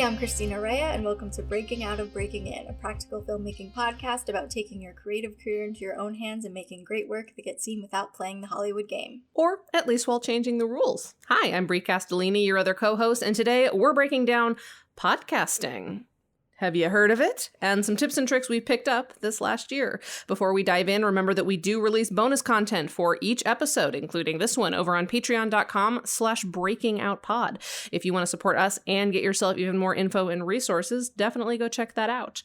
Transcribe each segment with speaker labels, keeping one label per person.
Speaker 1: I'm Christina Rhea, and welcome to Breaking Out of Breaking In, a practical filmmaking podcast about taking your creative career into your own hands and making great work that gets seen without playing the Hollywood game.
Speaker 2: Or at least while changing the rules. Hi, I'm Brie Castellini, your other co-host, and today we're breaking down podcasting. Have you heard of it? And some tips and tricks we picked up this last year. Before we dive in, remember that we do release bonus content for each episode, including this one over on patreon.com/breakingoutpod. If you want to support us and get yourself even more info and resources, definitely go check that out.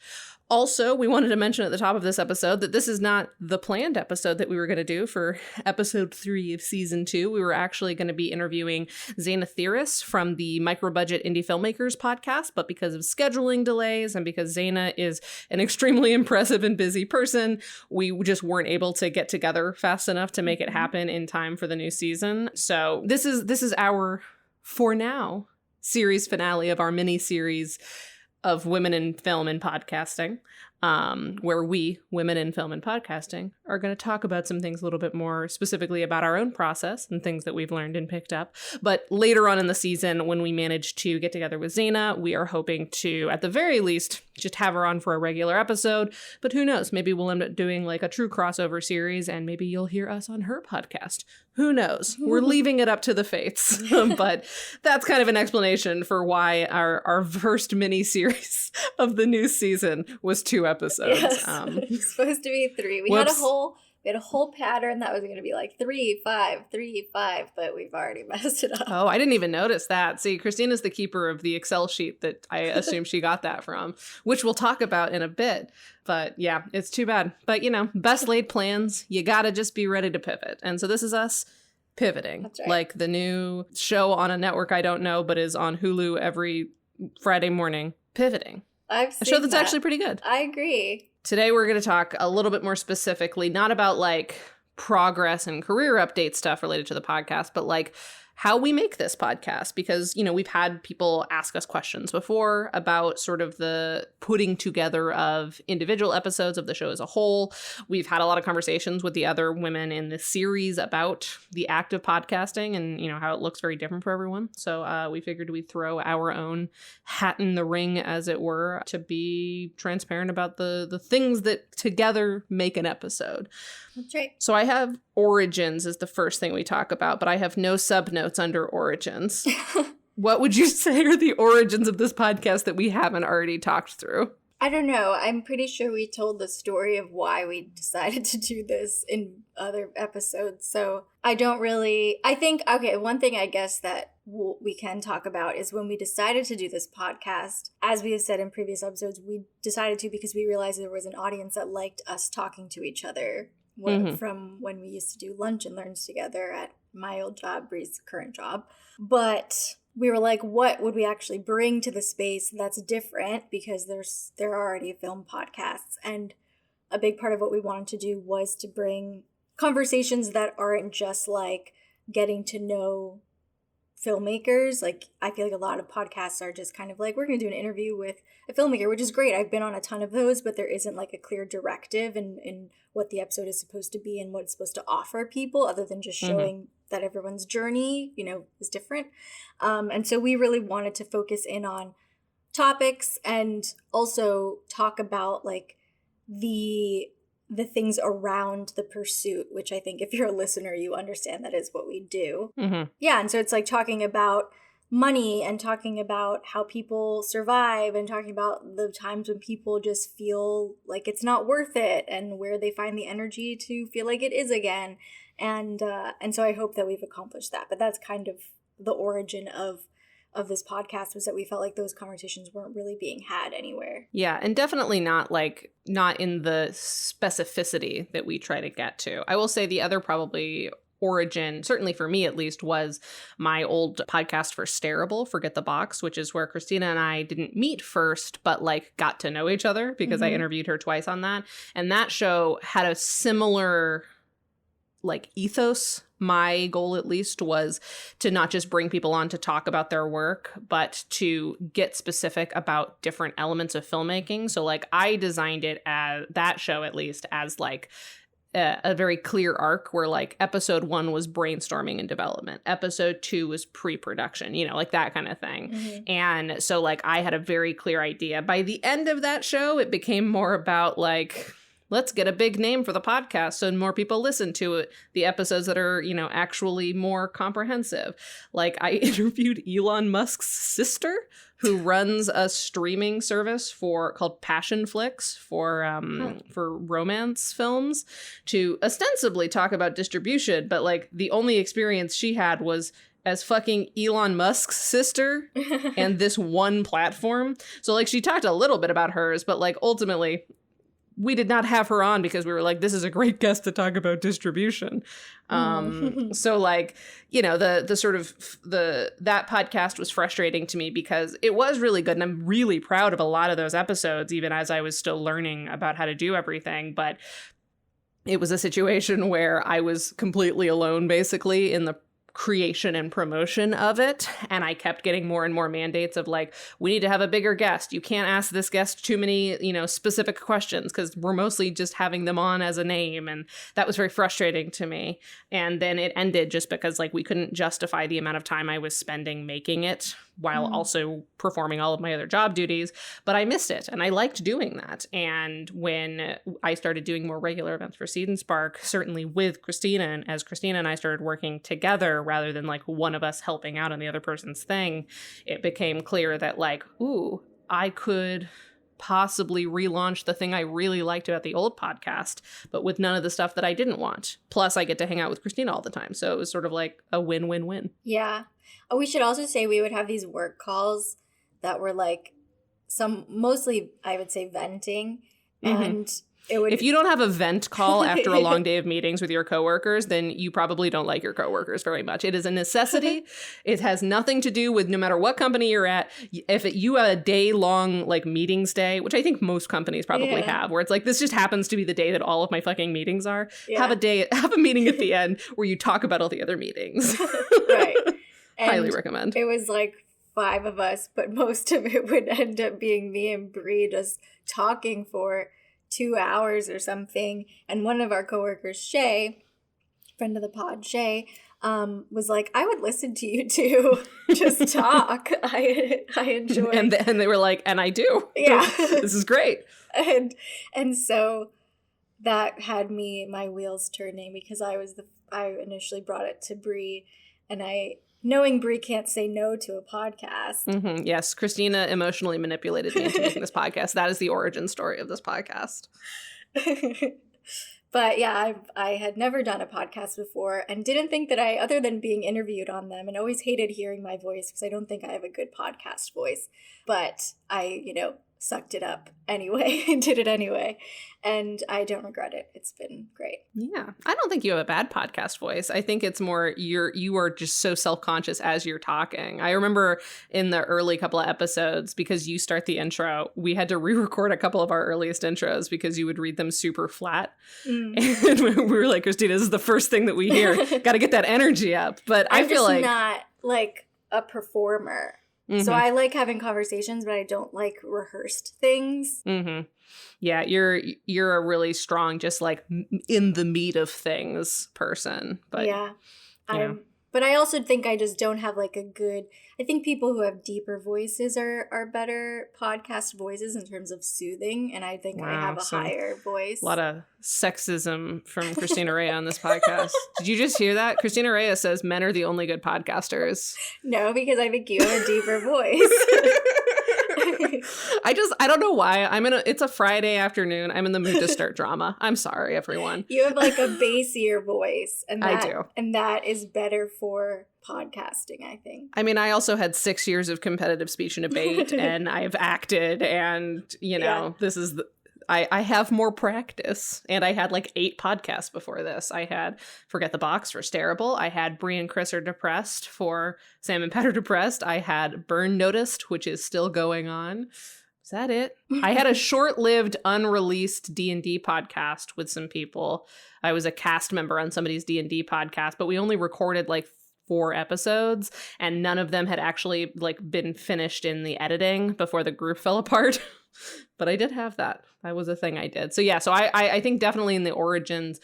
Speaker 2: Also, we wanted to mention at the top of this episode that this is not the planned episode that we were going to do for episode 3 of season 2. We were actually going to be interviewing Zaina Thiris from the Micro-Budget Indie Filmmakers podcast, but because of scheduling delays and because Zaina is an extremely impressive and busy person, we just weren't able to get together fast enough to make it happen in time for the new season. So this is our, for now, series finale of our mini-series of women in film and podcasting, where we, women in film and podcasting, are going to talk about some things a little bit more specifically about our own process and things that we've learned and picked up. But later on in the season, when we manage to get together with Zaina, we are hoping to, at the very least, just have her on for a regular episode. But who knows? Maybe we'll end up doing like a true crossover series, and maybe you'll hear us on her podcast. Who knows? We're leaving it up to the fates. But that's kind of an explanation for why our first mini-series of the new season was 2 episodes.
Speaker 1: Yes. It was supposed to be 3. We had a whole pattern that was going to be like 3, 5, 3, 5, but we've already messed it up.
Speaker 2: Oh, I didn't even notice that. See, Christina's the keeper of the Excel sheet that I assume she got that from, which we'll talk about in a bit. But yeah, it's too bad. But, best laid plans, you gotta just be ready to pivot. And so this is us pivoting.
Speaker 1: That's right.
Speaker 2: Like the new show on a network I don't know, but is on Hulu every Friday morning, Pivoting.
Speaker 1: I've seen
Speaker 2: a show that's actually pretty good.
Speaker 1: I agree.
Speaker 2: Today we're going to talk a little bit more specifically, not about like progress and career update stuff related to the podcast, but like how we make this podcast, because, we've had people ask us questions before about sort of the putting together of individual episodes of the show as a whole. We've had a lot of conversations with the other women in this series about the act of podcasting and, how it looks very different for everyone. So we figured we'd throw our own hat in the ring, as it were, to be transparent about the things that together make an episode.
Speaker 1: That's right.
Speaker 2: So I have origins as the first thing we talk about, but I have no subnotes under origins. What would you say are the origins of this podcast that we haven't already talked through?
Speaker 1: I don't know. I'm pretty sure we told the story of why we decided to do this in other episodes. So I think, one thing I guess that we can talk about is when we decided to do this podcast, as we have said in previous episodes, we decided to because we realized there was an audience that liked us talking to each other from when we used to do lunch and learns together at my old job, Bree's current job. But we were like, what would we actually bring to the space that's different? Because there are already film podcasts. And a big part of what we wanted to do was to bring conversations that aren't just like getting to know filmmakers. Like, I feel like a lot of podcasts are just kind of like, we're going to do an interview with a filmmaker, which is great. I've been on a ton of those, but there isn't like a clear directive in what the episode is supposed to be and what it's supposed to offer people, other than just showing that everyone's journey, is different. And so we really wanted to focus in on topics and also talk about like the things around the pursuit, which I think if you're a listener, you understand that is what we do. Mm-hmm. Yeah, and so it's like talking about money and talking about how people survive and talking about the times when people just feel like it's not worth it and where they find the energy to feel like it is again. And so I hope that we've accomplished that. But that's kind of the origin of this podcast, was that we felt like those conversations weren't really being had anywhere.
Speaker 2: Yeah, and definitely not in the specificity that we try to get to. I will say the other probably origin, certainly for me at least, was my old podcast for Stareable, Forget the Box, which is where Christina and I didn't meet first, but like got to know each other because I interviewed her twice on that. And that show had a similar like ethos. My goal at least was to not just bring people on to talk about their work, but to get specific about different elements of filmmaking. So like I designed it as, that show at least, as like a very clear arc where like episode 1 was brainstorming and development, episode 2 was pre-production, you know, like that kind of thing.
Speaker 1: Mhm.
Speaker 2: And so like I had a very clear idea. By the end of that show, it became more about like, let's get a big name for the podcast so more people listen to it, the episodes that are, you know, actually more comprehensive. Like I interviewed Elon Musk's sister, who runs a streaming service called Passion Flix for romance films, to ostensibly talk about distribution, but like the only experience she had was as fucking Elon Musk's sister and this one platform. So like she talked a little bit about hers, but like ultimately we did not have her on because we were like, this is a great guest to talk about distribution. So like, you know, the sort of that podcast was frustrating to me because it was really good. And I'm really proud of a lot of those episodes, even as I was still learning about how to do everything. But it was a situation where I was completely alone, basically, in the creation and promotion of it, and I kept getting more and more mandates of like, we need to have a bigger guest, you can't ask this guest too many, you know, specific questions because we're mostly just having them on as a name, and that was very frustrating to me. And then it ended just because like we couldn't justify the amount of time I was spending making it while also performing all of my other job duties. But I missed it and I liked doing that. And when I started doing more regular events for Seed and Spark, certainly with Christina, and as Christina and I started working together rather than like one of us helping out on the other person's thing, it became clear that like, ooh, I could possibly relaunch the thing I really liked about the old podcast, but with none of the stuff that I didn't want. Plus, I get to hang out with Christina all the time. So it was sort of like a win-win-win.
Speaker 1: Yeah. Oh, we should also say we would have these work calls that were like mostly, I would say, venting. And it would...
Speaker 2: If you don't have a vent call after a long day of meetings with your coworkers, then you probably don't like your coworkers very much. It is a necessity. It has nothing to do with no matter what company you're at. If you have a day-long like meetings day, which I think most companies probably have, where it's like, this just happens to be the day that all of my fucking meetings are. Yeah. Have a meeting at the end where you talk about all the other meetings.
Speaker 1: Right. And
Speaker 2: highly recommend.
Speaker 1: It was like 5 of us, but most of it would end up being me and Bree just talking for 2 hours or something. And one of our coworkers, Shay, friend of the pod, Shay, was like, I would listen to you two just talk. I enjoy.
Speaker 2: And they were like, and I do.
Speaker 1: Yeah.
Speaker 2: This is great.
Speaker 1: And so that had my wheels turning because I initially brought it to Bree, and knowing Bree can't say no to a podcast.
Speaker 2: Yes, Christina emotionally manipulated me into making this podcast. That is the origin story of this podcast.
Speaker 1: But yeah, I had never done a podcast before and didn't think that other than being interviewed on them, and always hated hearing my voice because I don't think I have a good podcast voice. But I, sucked it up anyway and did it anyway. And I don't regret it. It's been great.
Speaker 2: Yeah. I don't think you have a bad podcast voice. I think it's more you are just so self-conscious as you're talking. I remember in the early couple of episodes, because you start the intro, we had to re-record a couple of our earliest intros because you would read them super flat. And we were like, Christina, this is the first thing that we hear. Got to get that energy up. But I feel like...
Speaker 1: I'm just not like a performer. So I like having conversations, but I don't like rehearsed things.
Speaker 2: Yeah, you're a really strong, just like in the meat of things person. But
Speaker 1: yeah. But I also think I just don't have like I think people who have deeper voices are better podcast voices in terms of soothing. And I think I have a higher voice.
Speaker 2: A lot of sexism from Christina Rhea on this podcast. Did you just hear that? Christina Rhea says men are the only good podcasters.
Speaker 1: No, because I think you have a deeper voice.
Speaker 2: I don't know why. It's a Friday afternoon. I'm in the mood to start drama. I'm sorry, everyone.
Speaker 1: You have like a bassier voice. And
Speaker 2: I do.
Speaker 1: And that is better for podcasting, I think.
Speaker 2: I mean, I also had 6 years of competitive speech and debate, and I've acted, and, this is I have more practice, and I had like 8 podcasts before this. I had Forget the Box for Starable. I had Bree and Chris Are Depressed for Sam and Pat Are Depressed. I had Burn Noticed, which is still going on. Is that it? I had a short-lived, unreleased D&D podcast with some people. I was a cast member on somebody's D&D podcast, but we only recorded like 4 episodes, and none of them had actually like been finished in the editing before the group fell apart. but I did have that. That was a thing I did. So yeah, so I think definitely in the origins,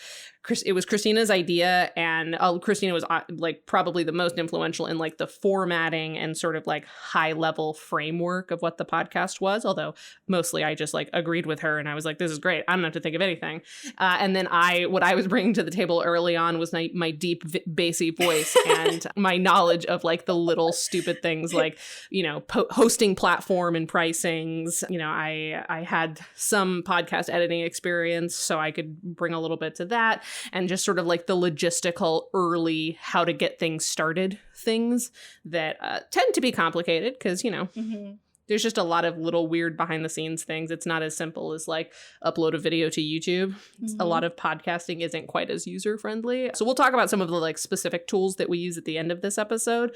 Speaker 2: it was Christina's idea, and Christina was like probably the most influential in like the formatting and sort of like high level framework of what the podcast was. Although mostly I just like agreed with her and I was like, this is great. I don't have to think of anything. And then what I was bringing to the table early on was my deep bassy voice and my knowledge of like the little stupid things like, you know, hosting platform and pricings. You know, I had some podcast editing experience, so I could bring a little bit to that, and just sort of like the logistical early how to get things started things that tend to be complicated because, you know, there's just a lot of little weird behind the scenes things. It's not as simple as like upload a video to YouTube. A lot of podcasting isn't quite as user friendly. So we'll talk about some of the like specific tools that we use at the end of this episode.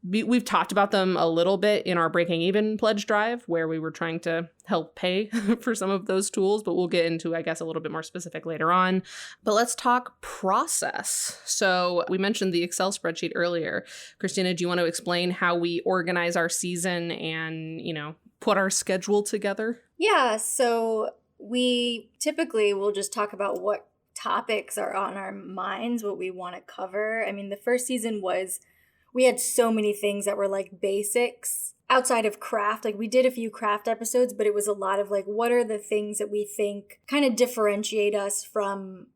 Speaker 2: We've talked about them a little bit in our Breaking Even pledge drive, where we were trying to help pay for some of those tools, but we'll get into, I guess, a little bit more specific later on. But let's talk process. So we mentioned the Excel spreadsheet earlier. Christina, do you want to explain how we organize our season and, you know, put our schedule together?
Speaker 1: Yeah, so we typically will just talk about what topics are on our minds, what we want to cover. I mean, the first season we had so many things that were like basics outside of craft. Like we did a few craft episodes, but it was a lot of like, what are the things that we think kind of differentiate us from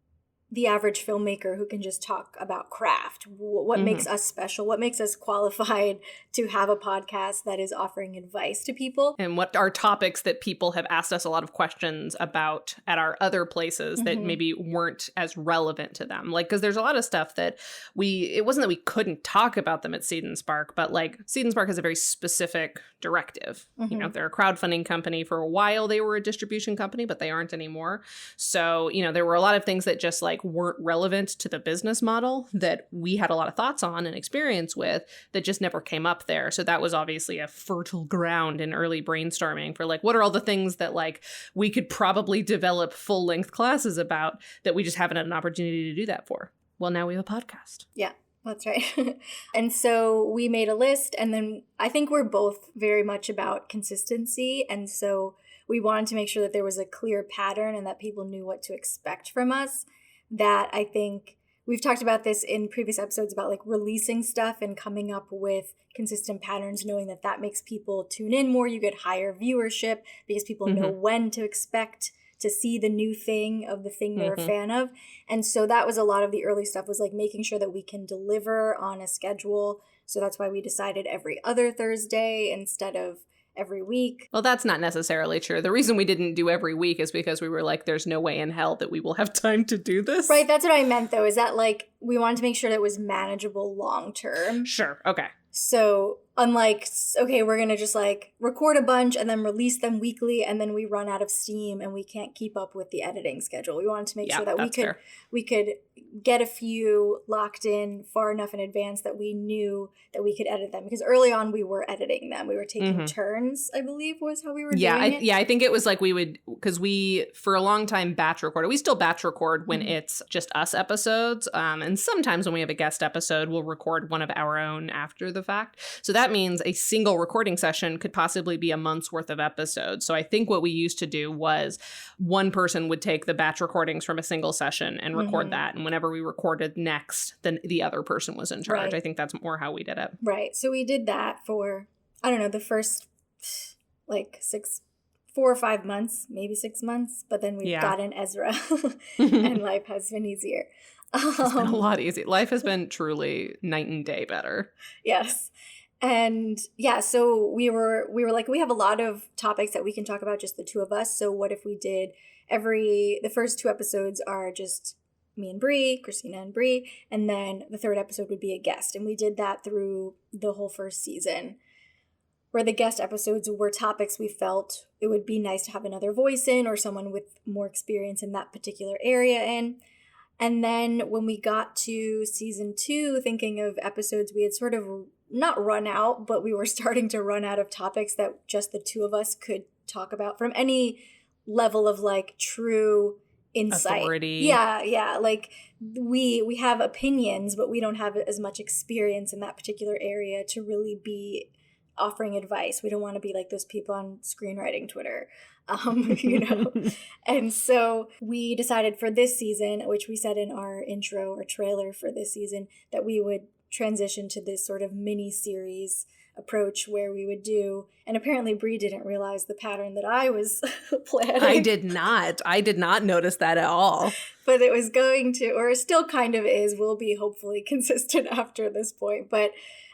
Speaker 1: the average filmmaker who can just talk about craft? What makes us special? What makes us qualified to have a podcast that is offering advice to people?
Speaker 2: And what are topics that people have asked us a lot of questions about at our other places that maybe weren't as relevant to them? Like, because there's a lot of stuff that it wasn't that we couldn't talk about them at Seed and Spark, but like Seed and Spark has a very specific directive. You know, they're a crowdfunding company. For a while, they were a distribution company, but they aren't anymore. So, you know, there were a lot of things that just like weren't relevant to the business model that we had a lot of thoughts on and experience with that just never came up there. So that was obviously a fertile ground in early brainstorming for like, what are all the things that like we could probably develop full length classes about that we just haven't had an opportunity to do that for? Well, now we have a podcast.
Speaker 1: Yeah. That's right. And so we made a list, and then I think we're both very much about consistency. And so we wanted to make sure that there was a clear pattern and that people knew what to expect from us. That I think we've talked about this in previous episodes about like releasing stuff and coming up with consistent patterns, knowing that that makes people tune in more. You get higher viewership because people know when to expect to see the new thing of the thing they're a fan of. And so that was a lot of the early stuff, was like making sure that we can deliver on a schedule. So that's why we decided every other Thursday instead of every week.
Speaker 2: Well, that's not necessarily true. The reason we didn't do every week is because we were like, there's no way in hell that we will have time to do this.
Speaker 1: Right. That's what I meant, though, is that like we wanted to make sure that it was manageable long term.
Speaker 2: Sure. Okay.
Speaker 1: So unlike, okay, we're going to just like record a bunch and then release them weekly, and then we run out of steam and we can't keep up with the editing schedule. We wanted to make sure that we could get a few locked in far enough in advance that we knew that we could edit them. Because early on we were editing them. We were taking turns, I believe was how we were doing it.
Speaker 2: Yeah, I think it was like we would, because we, for a long time, batch recorded. We still batch record when it's just us episodes. And sometimes when we have a guest episode, we'll record one of our own after the fact. So that means a single recording session could possibly be a month's worth of episodes. So I think what we used to do was one person would take the batch recordings from a single session and record that. And whenever we recorded next, then the other person was in charge.
Speaker 1: Right.
Speaker 2: I think that's more how we did it.
Speaker 1: Right. So we did that for, I don't know, the first like 4 or 5 months, maybe 6 months. But then we've gotten Ezra and life has been easier.
Speaker 2: It's been a lot easier. Life has been truly night and day better.
Speaker 1: Yes. And yeah, so we were like, we have a lot of topics that we can talk about, just the two of us. So what if we did the first 2 episodes are just me and Bree, Christina and Bree, and then the third episode would be a guest. And we did that through the whole first season, where the guest episodes were topics we felt it would be nice to have another voice in, or someone with more experience in that particular area in. And then when we got to season 2, thinking of episodes, we had sort of not run out, but we were starting to run out of topics that just the two of us could talk about from any level of like true insight.
Speaker 2: Authority.
Speaker 1: Yeah. Like we have opinions, but we don't have as much experience in that particular area to really be offering advice. We don't want to be like those people on screenwriting Twitter, you know? And so we decided for this season, which we said in our intro or trailer for this season, that we would transition to this sort of mini series approach where we would do, and apparently Brie didn't realize the pattern that I was planning.
Speaker 2: I did not notice that at all.
Speaker 1: But it was going to, or still kind of is, will be hopefully consistent after this point. But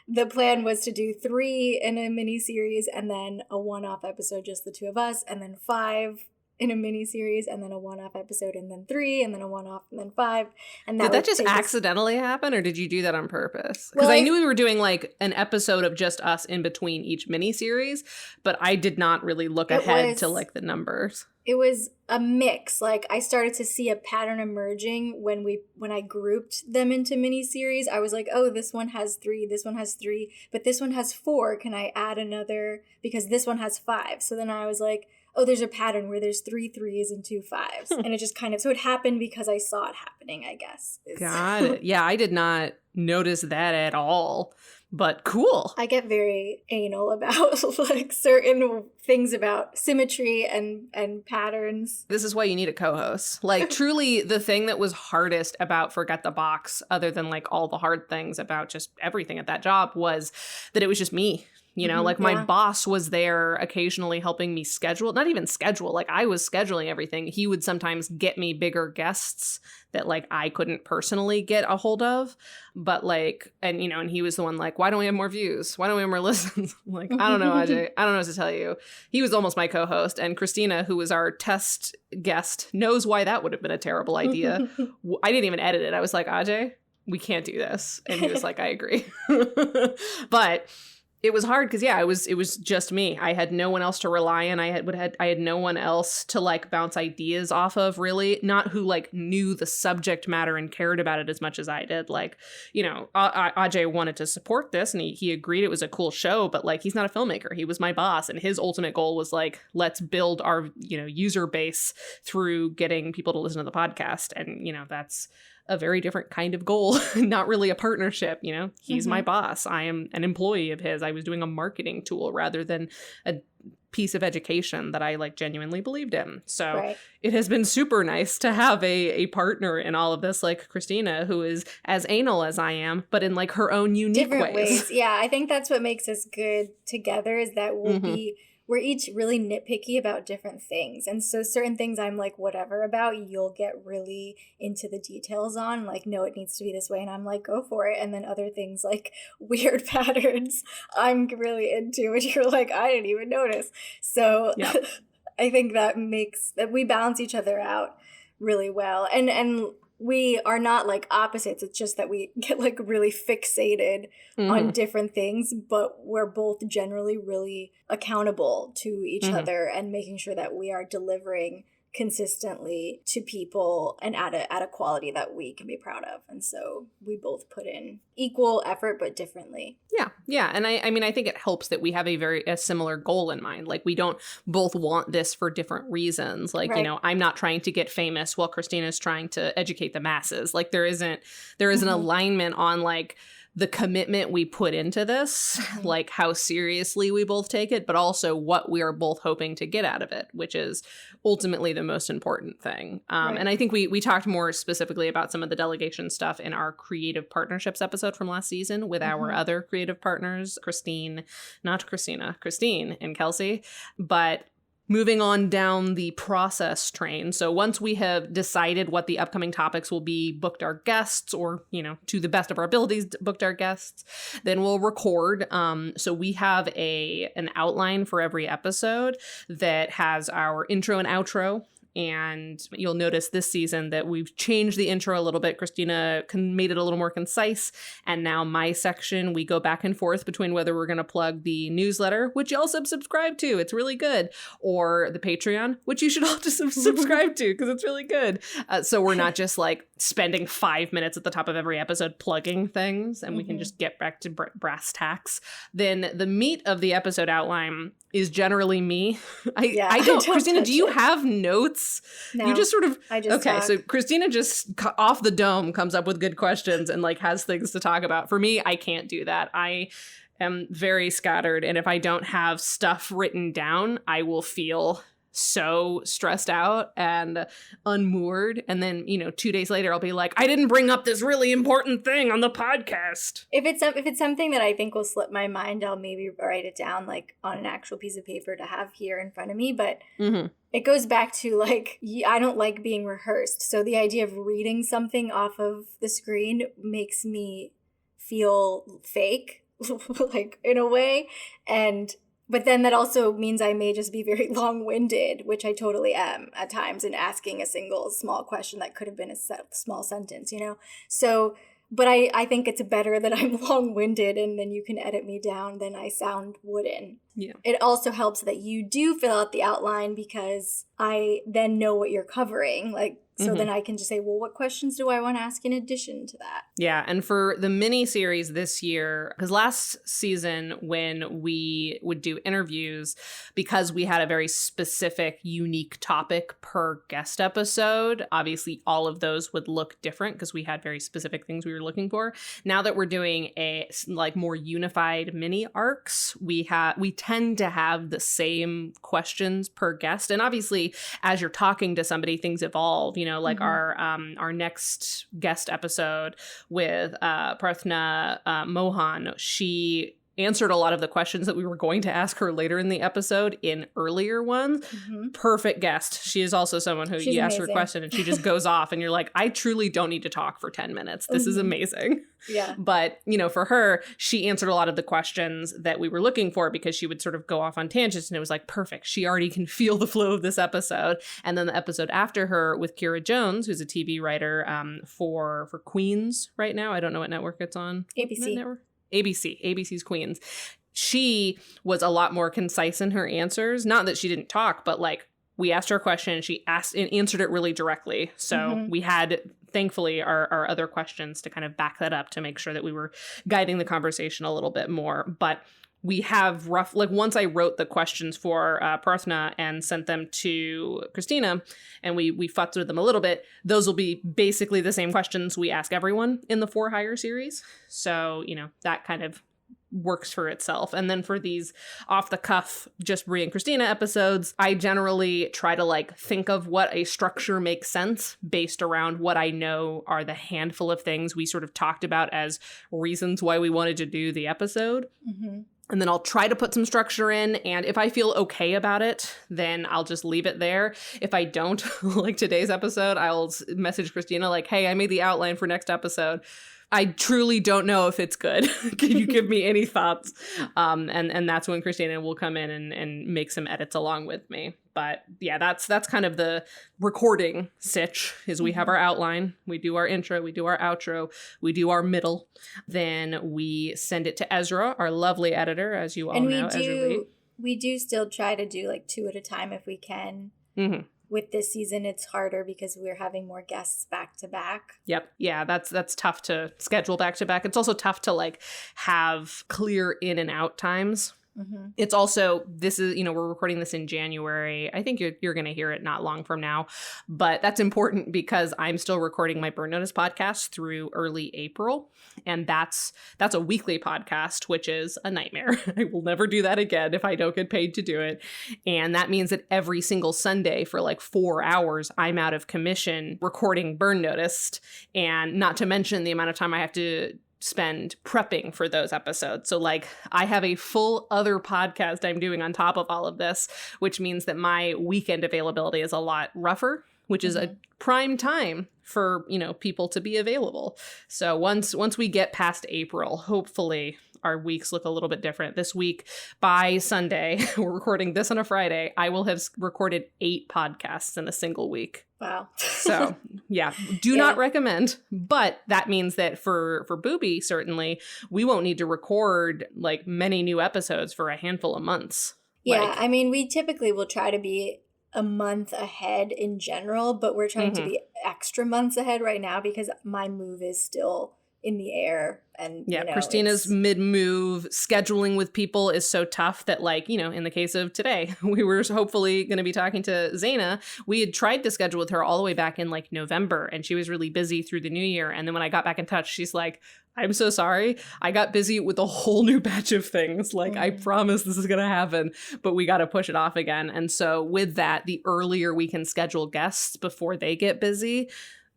Speaker 1: the plan was to do 3 in a mini series and then a one-off episode, just the 2 of us, and then 5 in a mini series and then a one-off episode and then 3 and then a one-off and then 5. And
Speaker 2: did that just accidentally happen, or did you do that on purpose? Because I knew we were doing like an episode of just us in between each mini series, but I did not really look ahead to like the numbers.
Speaker 1: It was a mix. Like I started to see a pattern emerging when I grouped them into mini series. I was like, oh, this one has 3, this one has 3, but this one has 4. Can I add another? Because this one has 5. So then I was like, oh, there's a pattern where there's 3 3s and 2 5s. And it just kind of, so it happened because I saw it happening, I guess.
Speaker 2: Got it. Yeah, I did not notice that at all, but cool.
Speaker 1: I get very anal about like certain things about symmetry and patterns.
Speaker 2: This is why you need a co-host. Like truly the thing that was hardest about Forget the Box, other than like all the hard things about just everything at that job, was that it was just me. You know, like my boss was there occasionally helping me schedule, not even schedule, like I was scheduling everything. He would sometimes get me bigger guests that like I couldn't personally get a hold of. But like, and you know, and he was the one like, why don't we have more views? Why don't we have more listens? I'm like, I don't know, Ajay. I don't know what to tell you. He was almost my co-host. And Christina, who was our test guest, knows why that would have been a terrible idea. I didn't even edit it. I was like, Ajay, we can't do this. And he was like, I agree. But it was hard because, yeah, it was just me. I had no one else to rely on. I had no one else to like bounce ideas off of, really. Not who like knew the subject matter and cared about it as much as I did. Like, you know, Ajay wanted to support this and he agreed it was a cool show, but like he's not a filmmaker. He was my boss, and his ultimate goal was like, let's build our, you know, user base through getting people to listen to the podcast. And, you know, that's a very different kind of goal, not really a partnership. You know, he's my boss. I am an employee of his. I was doing a marketing tool rather than a piece of education that I like genuinely believed in. So It has been super nice to have a partner in all of this, like Christina, who is as anal as I am, but in like her own unique ways.
Speaker 1: Yeah, I think that's what makes us good together, is that we're each really nitpicky about different things. And so certain things I'm like, whatever about, you'll get really into the details on, like, no, it needs to be this way. And I'm like, go for it. And then other things like weird patterns, I'm really into, and you're like, I didn't even notice. So I think that makes that we balance each other out really well. And we are not like opposites. It's just that we get like really fixated on different things, but we're both generally really accountable to each other and making sure that we are delivering consistently to people and at a quality that we can be proud of. And so we both put in equal effort, but differently.
Speaker 2: Yeah. And I mean, I think it helps that we have a similar goal in mind. Like we don't both want this for different reasons. Like, you know, I'm not trying to get famous while Christina's trying to educate the masses. Like there is an alignment on like the commitment we put into this, like how seriously we both take it, but also what we are both hoping to get out of it, which is ultimately the most important thing. And I think we talked more specifically about some of the delegation stuff in our creative partnerships episode from last season with our other creative partners, Christine and Kelsey. But moving on down the process train. So once we have decided what the upcoming topics will be, booked our guests, or, you know, to the best of our abilities, booked our guests, then we'll record. So we have an outline for every episode that has our intro and outro. And you'll notice this season that we've changed the intro a little bit. Christina made it a little more concise. And now my section, we go back and forth between whether we're going to plug the newsletter, which you also subscribe to. It's really good. Or the Patreon, which you should also subscribe to because it's really good. So we're not just like spending 5 minutes at the top of every episode plugging things, and we can just get back to brass tacks, then the meat of the episode outline is generally me. I don't. Christina, do you have notes?
Speaker 1: No,
Speaker 2: you just sort of.
Speaker 1: I just
Speaker 2: okay.
Speaker 1: talk.
Speaker 2: So Christina just off the dome comes up with good questions and like has things to talk about. For me, I can't do that. I am very scattered, and if I don't have stuff written down, I will feel so stressed out and unmoored, and then 2 days later I'll be like, I didn't bring up this really important thing on the podcast.
Speaker 1: If it's something that I think will slip my mind, I'll maybe write it down like on an actual piece of paper to have here in front of me. But it goes back to like, I don't like being rehearsed, so the idea of reading something off of the screen makes me feel fake like in a way. But then that also means I may just be very long-winded, which I totally am at times, in asking a single small question that could have been a small sentence, So, but I think it's better that I'm long-winded and then you can edit me down than I sound wooden.
Speaker 2: Yeah.
Speaker 1: It also helps that you do fill out the outline because I then know what you're covering. So then I can just say, well, what questions do I want to ask in addition to that?
Speaker 2: Yeah. And for the mini series this year, because last season when we would do interviews, because we had a very specific, unique topic per guest episode, obviously all of those would look different because we had very specific things we were looking for. Now that we're doing a like more unified mini arcs, we tend to have the same questions per guest. And obviously, as you're talking to somebody, things evolve. Like our next guest episode with Prarthna Mohan, she answered a lot of the questions that we were going to ask her later in the episode in earlier ones. Perfect guest. She is also someone who you ask her a question and she just goes off and you're like, I truly don't need to talk for 10 minutes. This is amazing.
Speaker 1: Yeah.
Speaker 2: But, for her, she answered a lot of the questions that we were looking for because she would sort of go off on tangents and it was like, perfect. She already can feel the flow of this episode. And then the episode after her with Kira Jones, who's a TV writer for Queens right now. I don't know what network it's on.
Speaker 1: ABC.
Speaker 2: ABC's Queens. She was a lot more concise in her answers. Not that she didn't talk, but like we asked her a question and she asked and answered it really directly. So we had, thankfully, our other questions to kind of back that up to make sure that we were guiding the conversation a little bit more. But we have once I wrote the questions for Prarthna and sent them to Christina and we futzed with them a little bit, those will be basically the same questions we ask everyone in the For Hire series. So, that kind of works for itself. And then for these off the cuff, just Brie and Christina episodes, I generally try to think of what a structure makes sense based around what I know are the handful of things we sort of talked about as reasons why we wanted to do the episode. And then I'll try to put some structure in. And if I feel okay about it, then I'll just leave it there. If I don't, like today's episode, I'll message Christina like, hey, I made the outline for next episode. I truly don't know if it's good. Can you give me any thoughts? And that's when Christina will come in and make some edits along with me. But yeah, that's kind of the recording sitch is we have our outline, we do our intro, we do our outro, we do our middle. Then we send it to Ezra, our lovely editor, as you all know.
Speaker 1: And we do still try to do 2 at a time if we can. With this season, it's harder because we're having more guests back to back.
Speaker 2: Yep. Yeah, that's tough to schedule back to back. It's also tough to have clear in and out times. It's also, this is, we're recording this in January. I think you're going to hear it not long from now, but that's important because I'm still recording my Burn Notice podcast through early April. And that's a weekly podcast, which is a nightmare. I will never do that again if I don't get paid to do it. And that means that every single Sunday for 4 hours, I'm out of commission recording Burn Noticed. And not to mention the amount of time I have to spend prepping for those episodes. So I have a full other podcast I'm doing on top of all of this, which means that my weekend availability is a lot rougher, which is a prime time for, people to be available. So once we get past April, hopefully our weeks look a little bit different. This week, by Sunday, we're recording this on a Friday, I will have recorded 8 podcasts in a single week.
Speaker 1: Wow.
Speaker 2: So, yeah, not recommend. But that means that for Booby, certainly, we won't need to record many new episodes for a handful of months.
Speaker 1: Yeah, I mean, we typically will try to be a month ahead in general, but we're trying to be extra months ahead right now because my move is still in the air. And
Speaker 2: yeah, Christina's mid-move. Scheduling with people is so tough that, like, you know, in the case of today, we were hopefully going to be talking to Zaina. We had tried to schedule with her all the way back in like November, and she was really busy through the new year. And then when I got back in touch, she's like, I'm so sorry. I got busy with a whole new batch of things. Like, I promise this is going to happen, but we got to push it off again. And so with that, the earlier we can schedule guests before they get busy,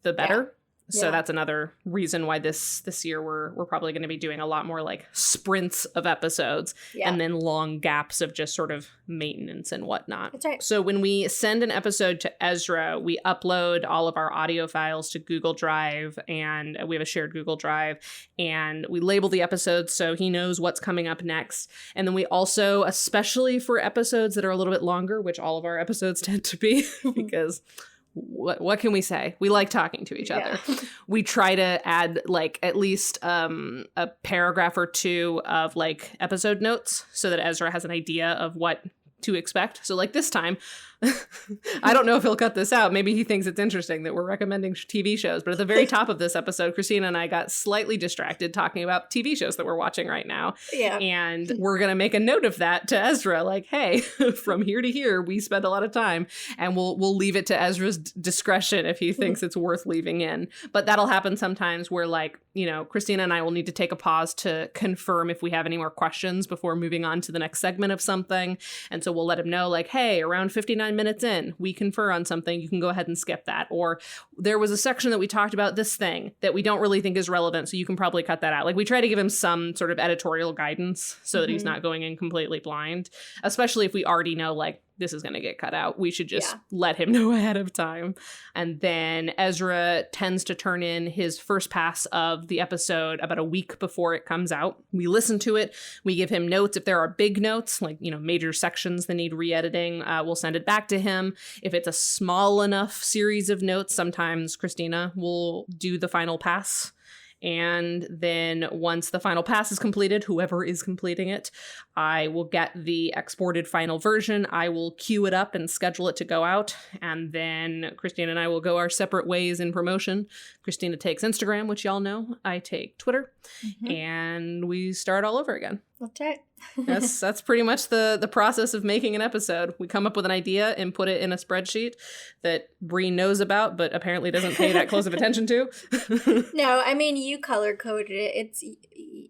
Speaker 2: the better. Yeah. So that's another reason why this year we're probably going to be doing a lot more like sprints of episodes and then long gaps of just sort of maintenance and whatnot.
Speaker 1: That's right.
Speaker 2: So when we send an episode to Ezra, we upload all of our audio files to Google Drive, and we have a shared Google Drive, and we label the episodes so he knows what's coming up next. And then we also, especially for episodes that are a little bit longer, which all of our episodes tend to be because what can we say? We like talking to each other. We try to add like at least a paragraph or two of like episode notes so that Ezra has an idea of what to expect. So like this time, I don't know if he'll cut this out. Maybe he thinks it's interesting that we're recommending TV shows. But at the very top of this episode, Christina and I got slightly distracted talking about TV shows that we're watching right now.
Speaker 1: Yeah.
Speaker 2: And we're going to make a note of that to Ezra. Like, hey, from here to here, we spend a lot of time. And we'll leave it to Ezra's discretion if he thinks it's worth leaving in. But that'll happen sometimes where, like, you know, Christina and I will need to take a pause to confirm if we have any more questions before moving on to the next segment of something. And so we'll let him know, like, hey, around 59 minutes in, we confer on something, you can go ahead and skip that. Or there was a section that we talked about this thing that we don't really think is relevant, so you can probably cut that out. Like, we try to give him some sort of editorial guidance so that he's not going in completely blind, especially if we already know, like, this is going to get cut out. We should just let him know ahead of time. And then Ezra tends to turn in his first pass of the episode about a week before it comes out. We listen to it. We give him notes. If there are big notes, like, you know, major sections that need re-editing, we'll send it back to him. If it's a small enough series of notes, sometimes Christina will do the final pass. And then once the final pass is completed, whoever is completing it, I will get the exported final version. I will queue it up and schedule it to go out. And then Christina and I will go our separate ways in promotion. Christina takes Instagram, which y'all know. I take Twitter. And we start all over again.
Speaker 1: That's right.
Speaker 2: That's pretty much the process of making an episode. We come up with an idea and put it in a spreadsheet that Bree knows about, but apparently doesn't pay that close of attention to.
Speaker 1: No, I mean, you color coded it.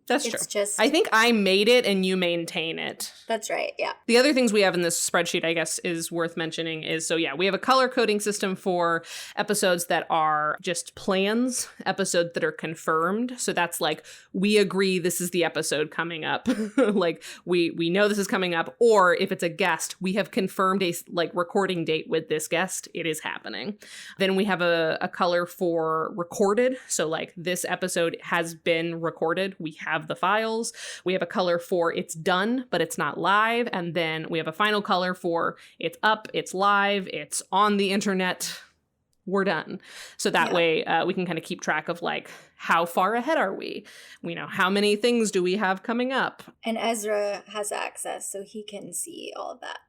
Speaker 2: That's true.
Speaker 1: It's just,
Speaker 2: I think I made it and you maintain it.
Speaker 1: That's right, yeah.
Speaker 2: The other things we have in this spreadsheet, I guess, is worth mentioning is, so yeah, we have a color coding system for episodes that are just plans, episodes that are confirmed. So that's like, we agree this is the episode coming up. Like, we know this is coming up. Or if it's a guest, we have confirmed a like recording date with this guest. It is happening. Then we have a color for recorded. So like, this episode has been recorded. We have the files. We have a color for it's done, but it's not live. And then we have a final color for it's up, it's live, it's on the internet. We're done. So that way we can kind of keep track of like, how far ahead are we? You know, how many things do we have coming up?
Speaker 1: And Ezra has access, so he can see all of that.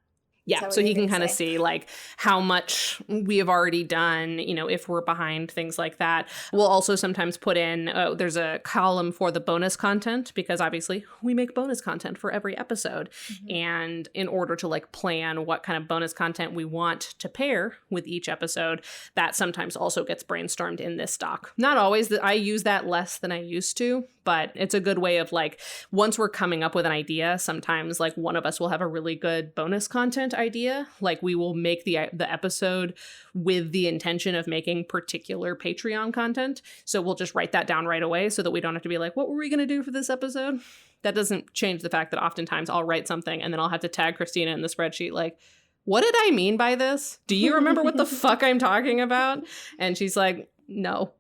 Speaker 2: Yeah, so he can kind of see like how much we have already done, you know, if we're behind, things like that. We'll also sometimes put in, there's a column for the bonus content because obviously we make bonus content for every episode. And in order to like plan what kind of bonus content we want to pair with each episode, that sometimes also gets brainstormed in this doc. Not always, that I use that less than I used to, but it's a good way of like, once we're coming up with an idea, sometimes like one of us will have a really good bonus content idea. Like, we will make the episode with the intention of making particular Patreon content. So we'll just write that down right away so that we don't have to be like, what were we going to do for this episode? That doesn't change the fact that oftentimes I'll write something and then I'll have to tag Christina in the spreadsheet like, what did I mean by this? Do you remember what the fuck I'm talking about? And she's like, no.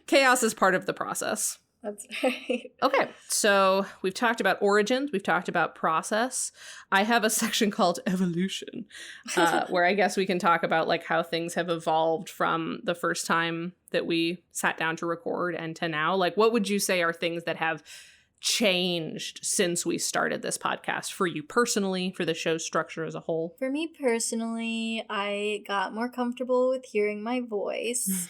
Speaker 2: Chaos is part of the process.
Speaker 1: That's right.
Speaker 2: Okay, so we've talked about origins, we've talked about process. I have a section called evolution, where I guess we can talk about like how things have evolved from the first time that we sat down to record and to now. Like, what would you say are things that have changed since we started this podcast for you personally, for the show's structure as a whole?
Speaker 1: For me personally, I got more comfortable with hearing my voice.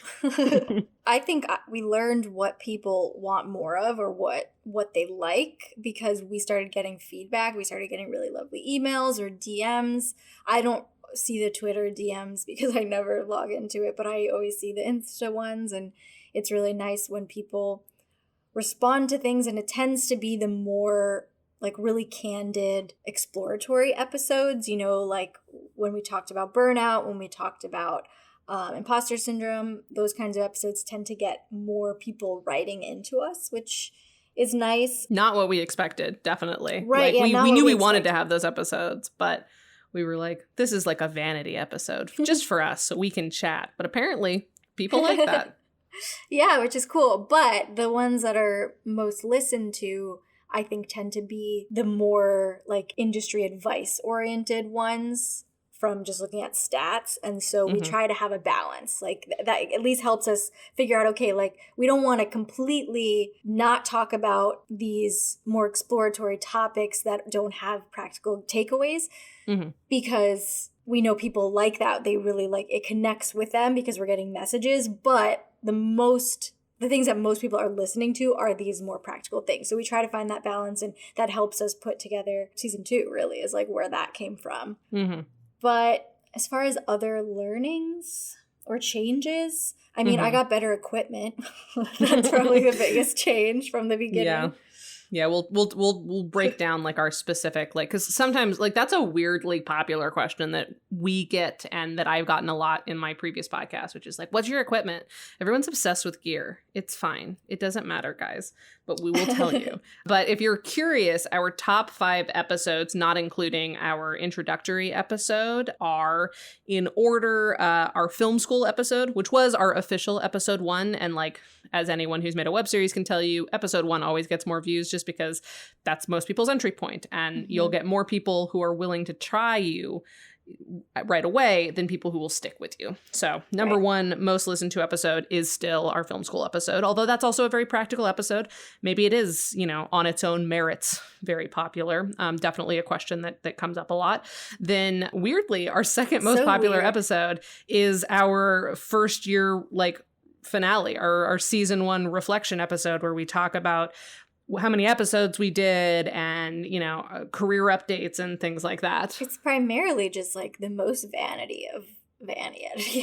Speaker 1: I think we learned what people want more of, or what they like, because we started getting feedback. We started getting really lovely emails or DMs. I don't see the Twitter DMs because I never log into it, but I always see the Insta ones, and it's really nice when people respond to things, and it tends to be the more like really candid exploratory episodes, you know, like when we talked about burnout, when we talked about imposter syndrome. Those kinds of episodes tend to get more people writing into us, which is nice.
Speaker 2: Not what we expected, definitely.
Speaker 1: Right,
Speaker 2: like,
Speaker 1: yeah,
Speaker 2: we knew we wanted to have those episodes, but we were like, this is like a vanity episode just for us so we can chat. But apparently people like that.
Speaker 1: Yeah, which is cool. But the ones that are most listened to, I think, tend to be the more like industry advice oriented ones from just looking at stats. And so we try to have a balance. Like that at least helps us figure out, okay, like we don't want to completely not talk about these more exploratory topics that don't have practical takeaways, because we know people like that. They really like it, connects with them because we're getting messages. But the things that most people are listening to are these more practical things. So we try to find that balance, and that helps us put together season 2, really, is like where that came from. But as far as other learnings or changes, I mean, I got better equipment. That's probably the biggest change from the beginning.
Speaker 2: Yeah, we'll break down like our specific, like, because sometimes like that's a weirdly popular question that we get and that I've gotten a lot in my previous podcast, which is like, what's your equipment? Everyone's obsessed with gear. It's fine. It doesn't matter, guys, but we will tell you. But if you're curious, our top 5 episodes, not including our introductory episode, are in order our film school episode, which was our official episode 1. And like, as anyone who's made a web series can tell you, episode 1 always gets more views just because that's most people's entry point, and you'll get more people who are willing to try you right away than people who will stick with you. So number 1 most listened to episode is still our film school episode, although that's also a very practical episode. Maybe it is, you know, on its own merits, very popular. Definitely a question that comes up a lot. Then weirdly, our second most popular episode is our first year like finale, our season 1 reflection episode, where we talk about how many episodes we did and, you know, career updates and things like that.
Speaker 1: It's primarily just like the most vanity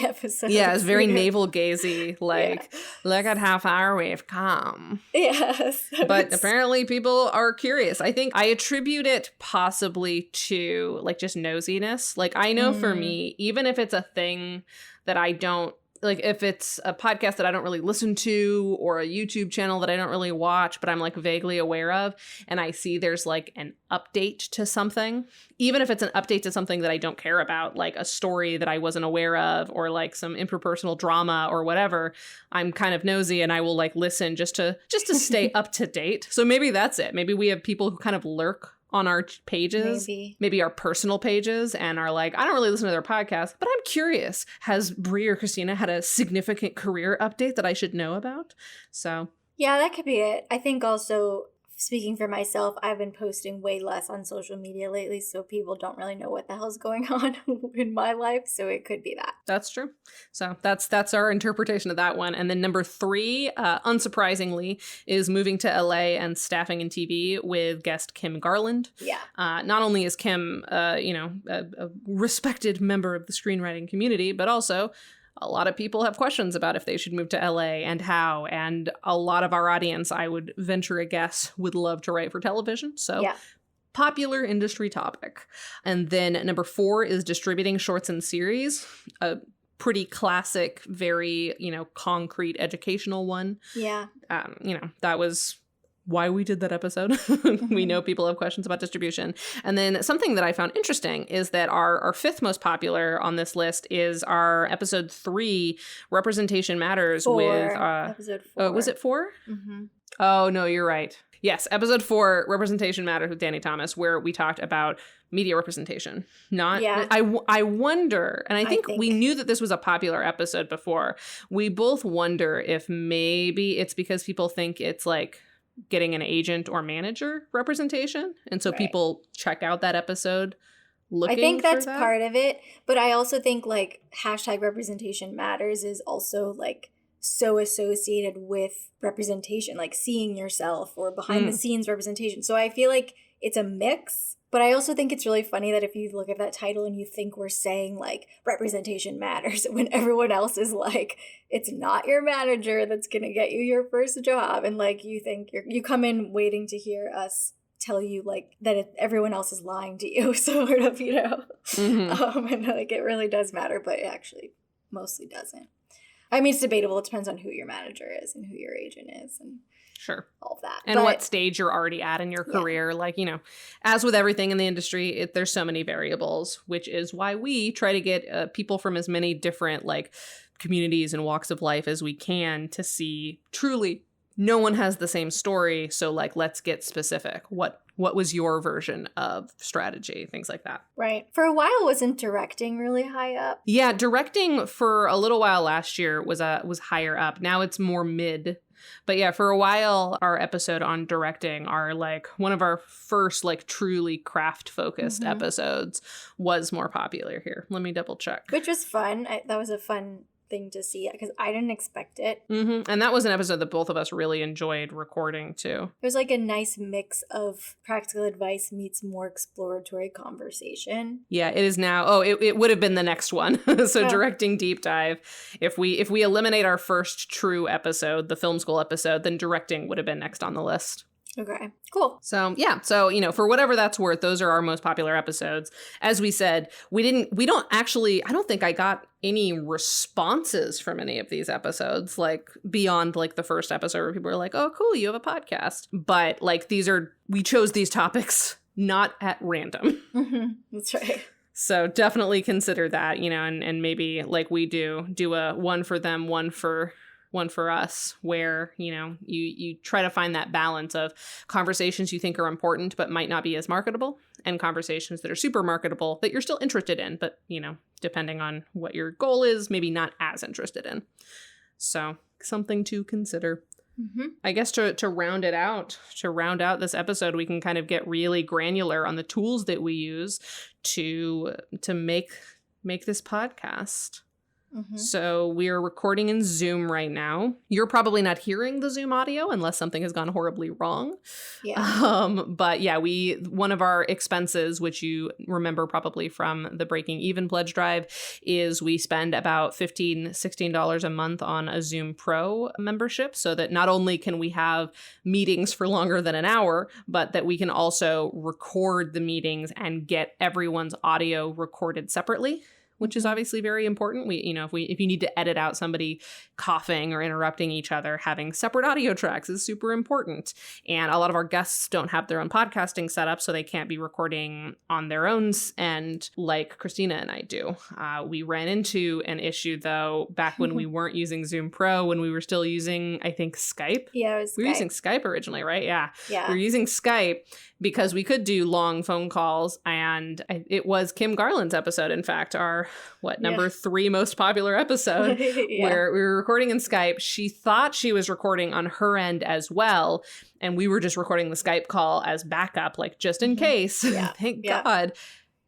Speaker 1: episodes.
Speaker 2: Yeah, it's very navel gazy, like, look at how far we've come.
Speaker 1: Yes.
Speaker 2: But apparently people are curious. I think I attribute it possibly to like just nosiness. Like, I know for me, even if it's a thing that I don't, like if it's a podcast that I don't really listen to, or a YouTube channel that I don't really watch, but I'm like vaguely aware of, and I see there's like an update to something, even if it's an update to something that I don't care about, like a story that I wasn't aware of, or like some interpersonal drama or whatever, I'm kind of nosy and I will like listen just to stay up to date. So maybe that's it. Maybe we have people who kind of lurk on our pages, maybe our personal pages, and are like, I don't really listen to their podcast, but I'm curious. Has Brie or Christina had a significant career update that I should know about? So
Speaker 1: yeah, that could be it. I think also, speaking for myself, I've been posting way less on social media lately, so people don't really know what the hell's going on in my life, so it could be that.
Speaker 2: That's true. So that's our interpretation of that one. And then number 3, unsurprisingly, is moving to LA and staffing in TV with guest Kim Garland.
Speaker 1: Yeah.
Speaker 2: Not only is Kim, a respected member of the screenwriting community, but also a lot of people have questions about if they should move to LA and how. And a lot of our audience, I would venture a guess, would love to write for television. So popular industry topic. And then number 4 is distributing shorts and series. A pretty classic, very, you know, concrete educational one.
Speaker 1: Yeah.
Speaker 2: That was why we did that episode. We know people have questions about distribution. And then something that I found interesting is that our 5th most popular on this list is our episode 3, Representation Matters,
Speaker 1: 4.
Speaker 2: with
Speaker 1: episode 4.
Speaker 2: Was it 4? Oh no, you're right. Yes, episode 4, Representation Matters, with Danny Thomas, where we talked about media representation. I wonder, and I think we knew that this was a popular episode before. We both wonder if maybe it's because people think it's like getting an agent or manager representation. And so people check out that episode looking
Speaker 1: I think that's
Speaker 2: for that.
Speaker 1: part of it. But I also think like hashtag representation matters is also like so associated with representation, like seeing yourself or behind the scenes representation. So I feel like it's a mix. But I also think it's really funny that if you look at that title and you think we're saying like representation matters when everyone else is like, it's not your manager that's going to get you your first job. And like you think you come in waiting to hear us tell you like that everyone else is lying to you, sort of, you know. And like it really does matter, but it actually mostly doesn't. I mean, it's debatable. It depends on who your manager is and who your agent is and
Speaker 2: sure,
Speaker 1: all of that.
Speaker 2: And what stage you're already at in your career. Like, you know, as with everything in the industry, there's so many variables, which is why we try to get people from as many different like communities and walks of life as we can to see truly no one has the same story. So like, let's get specific. What was your version of strategy? Things like that.
Speaker 1: Right. For a while, wasn't directing really high up?
Speaker 2: Yeah, directing for a little while last year was higher up. Now it's more mid. But yeah, for a while, our episode on directing, our like one of our first like truly craft focused episodes was more popular here. Let me double check.
Speaker 1: Which was fun. That was a fun thing to see because I didn't expect it.
Speaker 2: And that was an episode that both of us really enjoyed recording too.
Speaker 1: It was like a nice mix of practical advice meets more exploratory conversation.
Speaker 2: Yeah, it is now. Oh, it would have been the next one. So directing deep dive. If we eliminate our first true episode, the film school episode, then directing would have been next on the list.
Speaker 1: Okay, cool.
Speaker 2: So yeah, so you know, for whatever that's worth, those are our most popular episodes. As we said, I don't think I got any responses from any of these episodes, like beyond like the first episode where people were like, oh cool, you have a podcast. But like we chose these topics not at random.
Speaker 1: That's right.
Speaker 2: So definitely consider that, you know, and maybe like we do a one for them, one for us, where, you know, you try to find that balance of conversations you think are important but might not be as marketable, and conversations that are super marketable that you're still interested in, but, you know, depending on what your goal is, maybe not as interested in. So something to consider. I guess to round out this episode, we can kind of get really granular on the tools that we use to make this podcast. So we are recording in Zoom right now. You're probably not hearing the Zoom audio unless something has gone horribly wrong. Yeah. But yeah, one of our expenses, which you remember probably from the Breaking Even pledge drive, is we spend about $16 a month on a Zoom Pro membership, so that not only can we have meetings for longer than an hour, but that we can also record the meetings and get everyone's audio recorded separately, which is obviously very important. If you need to edit out somebody coughing or interrupting each other, having separate audio tracks is super important. And a lot of our guests don't have their own podcasting setup, so they can't be recording on their own end like Christina and I do. We ran into an issue, though, back when we weren't using Zoom Pro, when we were still using, I think, Skype.
Speaker 1: Yeah, it was Skype.
Speaker 2: We were using Skype originally, right? Yeah.
Speaker 1: We
Speaker 2: were using Skype because we could do long phone calls, and it was Kim Garland's episode, in fact, our number 3 most popular episode, where we were recording in Skype. She thought she was recording on her end as well, and we were just recording the Skype call as backup, like just in case. Thank God.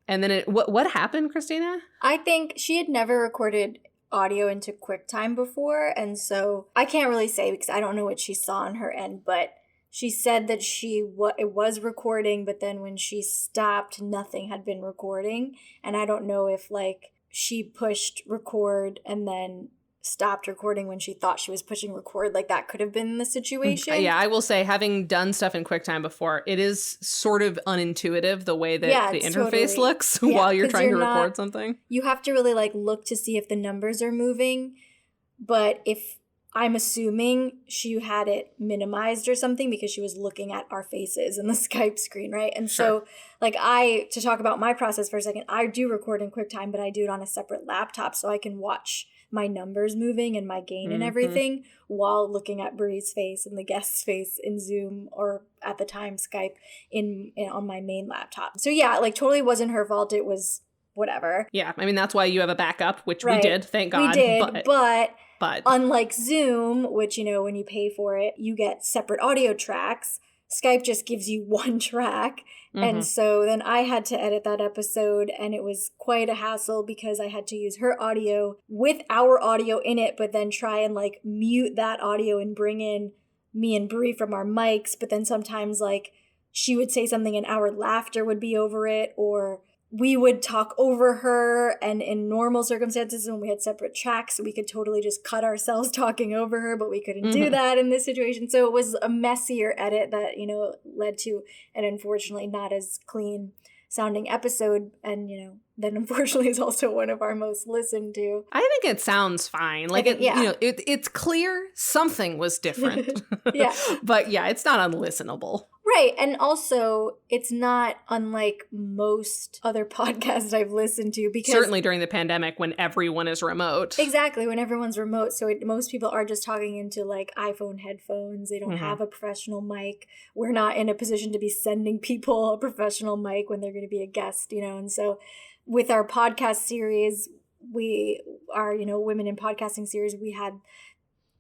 Speaker 2: And then what happened, Christina?
Speaker 1: I think she had never recorded audio into QuickTime before, and so I can't really say because I don't know what she saw on her end, but she said that it was recording, but then when she stopped, nothing had been recording. And I don't know if like she pushed record and then stopped recording when she thought she was pushing record. Like that could have been the situation.
Speaker 2: Yeah, I will say, having done stuff in QuickTime before, it is sort of unintuitive the way that the interface looks while you're trying to record something.
Speaker 1: You have to really like look to see if the numbers are moving. But I'm assuming she had it minimized or something because she was looking at our faces in the Skype screen, right? And so, like, to talk about my process for a second, I do record in QuickTime, but I do it on a separate laptop so I can watch my numbers moving and my gain and everything while looking at Bree's face and the guest's face in Zoom, or at the time Skype, on my main laptop. So yeah, like totally wasn't her fault. It was whatever.
Speaker 2: Yeah, I mean, that's why you have a backup, which we did, thank God.
Speaker 1: We did, but
Speaker 2: But
Speaker 1: unlike Zoom, which, you know, when you pay for it, you get separate audio tracks. Skype just gives you one track. And so then I had to edit that episode, and it was quite a hassle because I had to use her audio with our audio in it, but then try and like mute that audio and bring in me and Brie from our mics. But then sometimes like she would say something and our laughter would be over it, or we would talk over her. And in normal circumstances, when we had separate tracks, we could totally just cut ourselves talking over her, but we couldn't do that in this situation. So it was a messier edit that, you know, led to an unfortunately not as clean sounding episode. And, you know, that unfortunately is also one of our most listened to.
Speaker 2: I think it sounds fine. Like, you know, it's clear something was different.
Speaker 1: Yeah.
Speaker 2: But yeah, it's not unlistenable.
Speaker 1: Right. And also, it's not unlike most other podcasts I've listened to, because
Speaker 2: certainly during the pandemic when everyone is remote.
Speaker 1: Exactly, when everyone's remote. So most people are just talking into like iPhone headphones. They don't have a professional mic. We're not in a position to be sending people a professional mic when they're going to be a guest, you know. And so with our podcast series, we are, you know, Women in Podcasting series, we had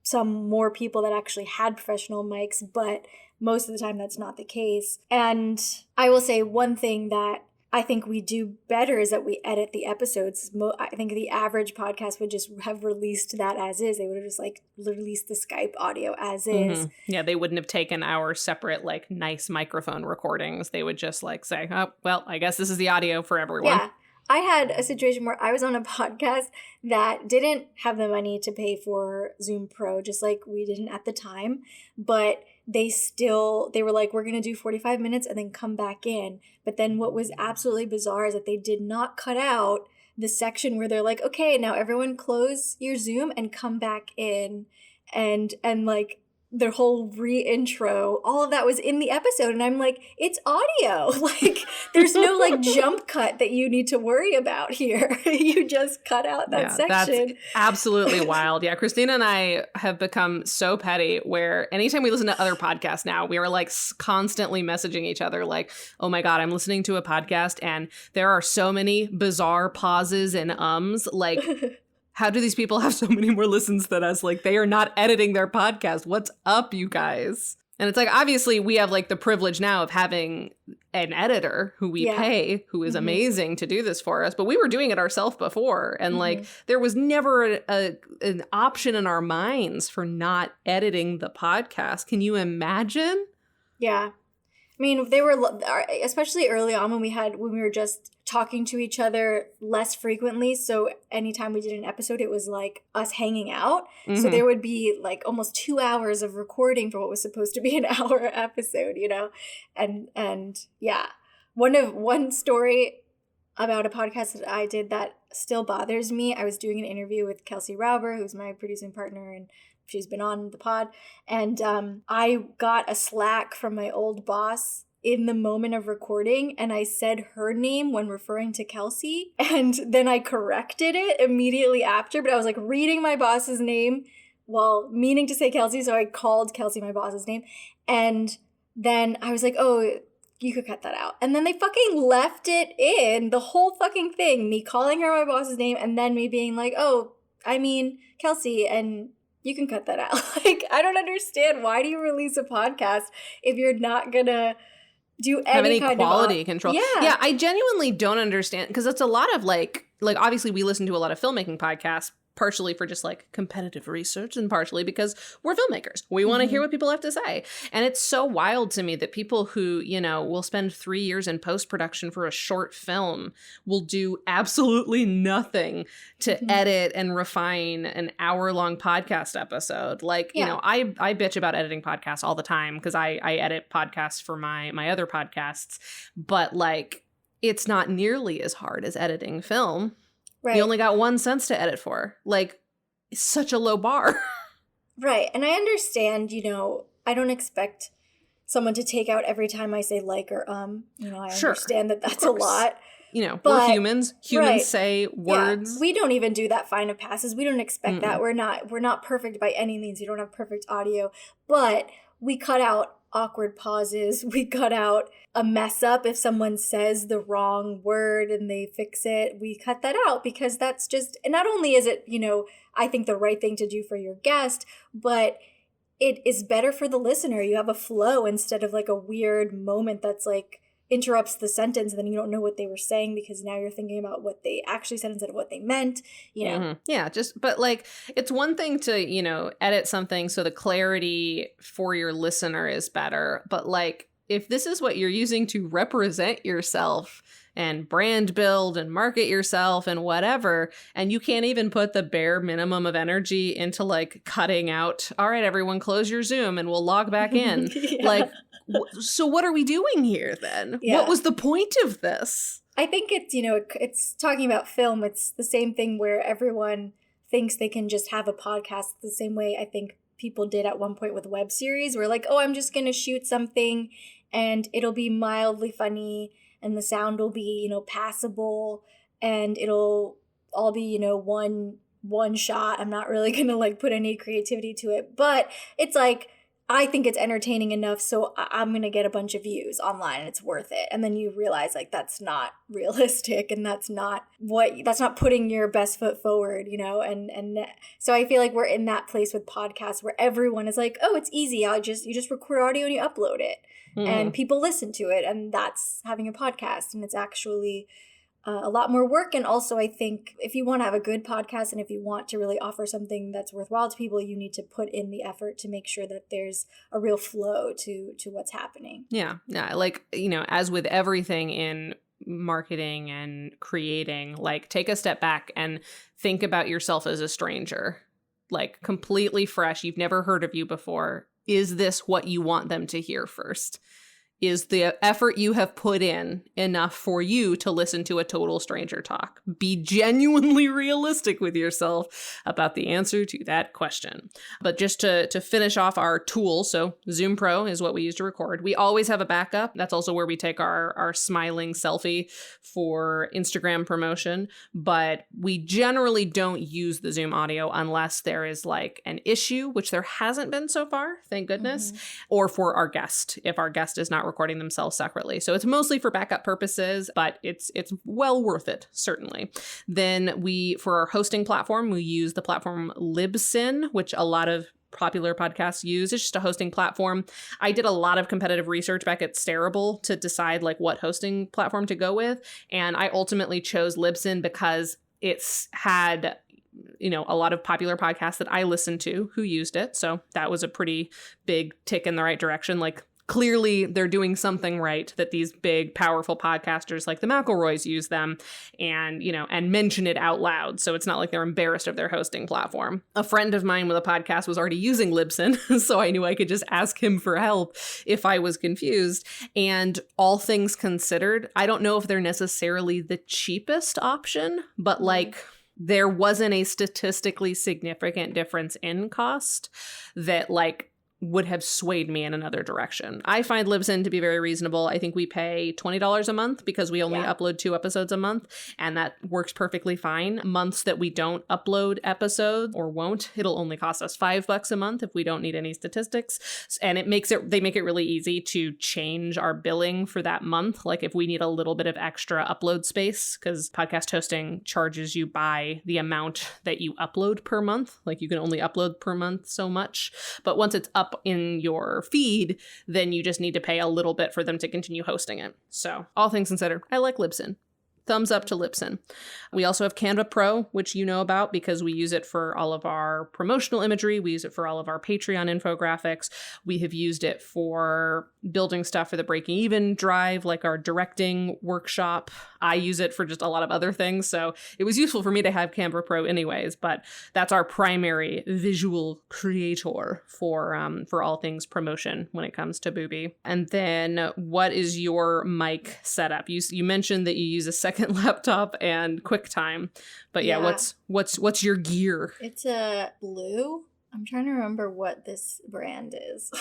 Speaker 1: some more people that actually had professional mics, but most of the time that's not the case. And I will say one thing that I think we do better is that we edit the episodes. I think the average podcast would just have released that as is. They would have just like released the Skype audio as is.
Speaker 2: Yeah, they wouldn't have taken our separate like nice microphone recordings. They would just like say, oh, well, I guess this is the audio for everyone.
Speaker 1: Yeah. I had a situation where I was on a podcast that didn't have the money to pay for Zoom Pro, just like we didn't at the time, but they were like, we're going to do 45 minutes and then come back in. But then what was absolutely bizarre is that they did not cut out the section where they're like, okay, now everyone close your Zoom and come back in. And like, their whole re-intro, all of that was in the episode. And I'm like, it's audio. Like, there's no like jump cut that you need to worry about here. You just cut out that section.
Speaker 2: That's absolutely wild. Yeah, Christina and I have become so petty where anytime we listen to other podcasts now, we are like constantly messaging each other like, oh my God, I'm listening to a podcast and there are so many bizarre pauses and ums. Like, how do these people have so many more listens than us? Like, they are not editing their podcast. What's up, you guys? And it's like, obviously, we have like the privilege now of having an editor who we pay, who is amazing to do this for us. But we were doing it ourselves before. And like, there was never an option in our minds for not editing the podcast. Can you imagine?
Speaker 1: Yeah. I mean, they were, especially early on when we were just talking to each other less frequently. So anytime we did an episode, it was like us hanging out. So there would be like almost 2 hours of recording for what was supposed to be an hour episode, you know? And yeah, one story about a podcast that I did that still bothers me. I was doing an interview with Kelsey Rauber, who's my producing partner, and she's been on the pod. And I got a Slack from my old boss in the moment of recording, and I said her name when referring to Kelsey. And then I corrected it immediately after, but I was like reading my boss's name while meaning to say Kelsey. So I called Kelsey my boss's name. And then I was like, oh, you could cut that out. And then they fucking left it in, the whole fucking thing, me calling her my boss's name and then me being like, oh, I mean, Kelsey, and you can cut that out. Like, I don't understand. Why do you release a podcast if you're not gonna do any kind
Speaker 2: quality
Speaker 1: of
Speaker 2: control?
Speaker 1: Yeah,
Speaker 2: I genuinely don't understand, because it's a lot of like obviously we listen to a lot of filmmaking podcasts, partially for just like competitive research and partially because we're filmmakers. We want to hear what people have to say. And it's so wild to me that people who, you know, will spend 3 years in post-production for a short film will do absolutely nothing to edit and refine an hour-long podcast episode. Like, you know, I bitch about editing podcasts all the time because I edit podcasts for my other podcasts, but like, it's not nearly as hard as editing film. Right. You only got 1 cent to edit for. Like, it's such a low bar.
Speaker 1: Right. And I understand, you know, I don't expect someone to take out every time I say like or you know, I understand that that's a lot.
Speaker 2: You know, but we're humans. Humans say words.
Speaker 1: Yeah, we don't even do that fine of passes. We don't expect that. We're not perfect by any means. We don't have perfect audio. But we cut out awkward pauses. We cut out a mess up. If someone says the wrong word and they fix it, we cut that out, because that's just, and not only is it, I think the right thing to do for your guest, but it is better for the listener. You have a flow instead of like a weird moment that's like interrupts the sentence and then you don't know what they were saying because now you're thinking about what they actually said instead of what they meant,
Speaker 2: Yeah, but like it's one thing to, edit something so the clarity for your listener is better, but like if this is what you're using to represent yourself and brand build and market yourself and whatever, and you can't even put the bare minimum of energy into like cutting out, all right, everyone close your Zoom and we'll log back in.
Speaker 1: Yeah.
Speaker 2: Like, so what are we doing here then?
Speaker 1: Yeah.
Speaker 2: What was the point of this?
Speaker 1: I think it's, it's talking about film. It's the same thing where everyone thinks they can just have a podcast the same way I think people did at one point with web series. Where like, oh, I'm just going to shoot something and it'll be mildly funny and the sound will be, passable and it'll all be, one shot. I'm not really going to like put any creativity to it, but it's like, I think it's entertaining enough, so I'm going to get a bunch of views online and it's worth it. And then you realize like that's not realistic and that's not putting your best foot forward, and so I feel like we're in that place with podcasts where everyone is like, oh, it's easy. You just record audio and you upload it and people listen to it, and that's having a podcast, and it's actually a lot more work. And also I think if you want to have a good podcast and if you want to really offer something that's worthwhile to people, you need to put in the effort to make sure that there's a real flow to what's happening.
Speaker 2: Yeah. Like, as with everything in marketing and creating, like take a step back and think about yourself as a stranger, like completely fresh. You've never heard of you before. Is this what you want them to hear first? Is the effort you have put in enough for you to listen to a total stranger talk? Be genuinely realistic with yourself about the answer to that question. But just to finish off our tool, so Zoom Pro is what we use to record. We always have a backup. That's also where we take our smiling selfie for Instagram promotion. But we generally don't use the Zoom audio unless there is like an issue, which there hasn't been so far, thank goodness, or for our guest, if our guest is not recording themselves separately. So it's mostly for backup purposes, but it's well worth it, certainly. Then for our hosting platform, we use the platform Libsyn, which a lot of popular podcasts use. It's just a hosting platform. I did a lot of competitive research back at Starable to decide like what hosting platform to go with. And I ultimately chose Libsyn because it's had a lot of popular podcasts that I listened to who used it. So that was a pretty big tick in the right direction. Like, clearly they're doing something right, that these big, powerful podcasters like the McElroys use them and mention it out loud. So it's not like they're embarrassed of their hosting platform. A friend of mine with a podcast was already using Libsyn, so I knew I could just ask him for help if I was confused. And all things considered, I don't know if they're necessarily the cheapest option, but like there wasn't a statistically significant difference in cost that like would have swayed me in another direction. I find Libsyn to be very reasonable. I think we pay $20 a month because we only upload 2 episodes a month, and that works perfectly fine. Months that we don't upload episodes or won't, it'll only cost us $5 a month if we don't need any statistics. And they make it really easy to change our billing for that month. Like if we need a little bit of extra upload space, because podcast hosting charges you by the amount that you upload per month. Like you can only upload per month so much. But once it's up in your feed, then you just need to pay a little bit for them to continue hosting it. So all things considered, I like Libsyn. Thumbs up to Libsyn. We also have Canva Pro, which you know about because we use it for all of our promotional imagery. We use it for all of our Patreon infographics. We have used it for building stuff for the Breaking Even Drive, like our directing workshop. I use it for just a lot of other things. So it was useful for me to have Canva Pro anyways, but that's our primary visual creator for all things promotion when it comes to Boobie. And then what is your mic setup? You mentioned that you use a second laptop and QuickTime, but yeah, what's your gear?
Speaker 1: It's a Blue. I'm trying to remember what this brand is.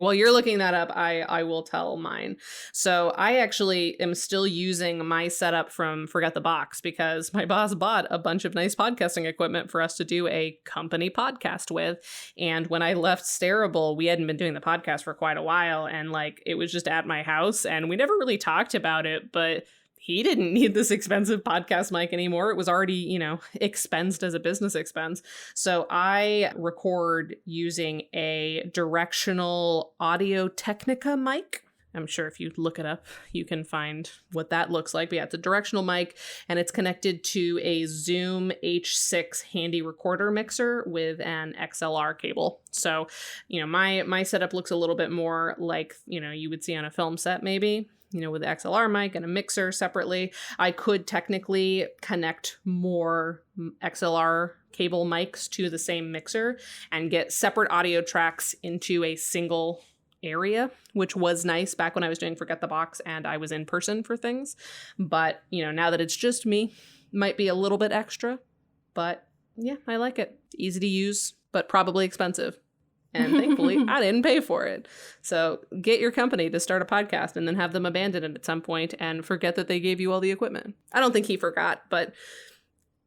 Speaker 2: While you're looking that up, I will tell mine. So I actually am still using my setup from Forget the Box because my boss bought a bunch of nice podcasting equipment for us to do a company podcast with. And when I left Starable, we hadn't been doing the podcast for quite a while. And like, it was just at my house and we never really talked about it, but he didn't need this expensive podcast mic anymore. It was already, you know, expensed as a business expense. So I record using a directional Audio Technica mic. I'm sure if you look it up, you can find what that looks like. But yeah, it's a directional mic and it's connected to a Zoom H6 handy recorder mixer with an XLR cable. So, you know, my setup looks a little bit more like, you know, you would see on a film set maybe. You know, with the XLR mic and a mixer separately. I could technically connect more XLR cable mics to the same mixer and get separate audio tracks into a single area, which was nice back when I was doing Forget the Box and I was in person for things. But, you know, now that it's just me, might be a little bit extra. But yeah, I like it. Easy to use, but probably expensive. And thankfully, I didn't pay for it. So get your company to start a podcast and then have them abandon it at some point and forget that they gave you all the equipment. I don't think he forgot, but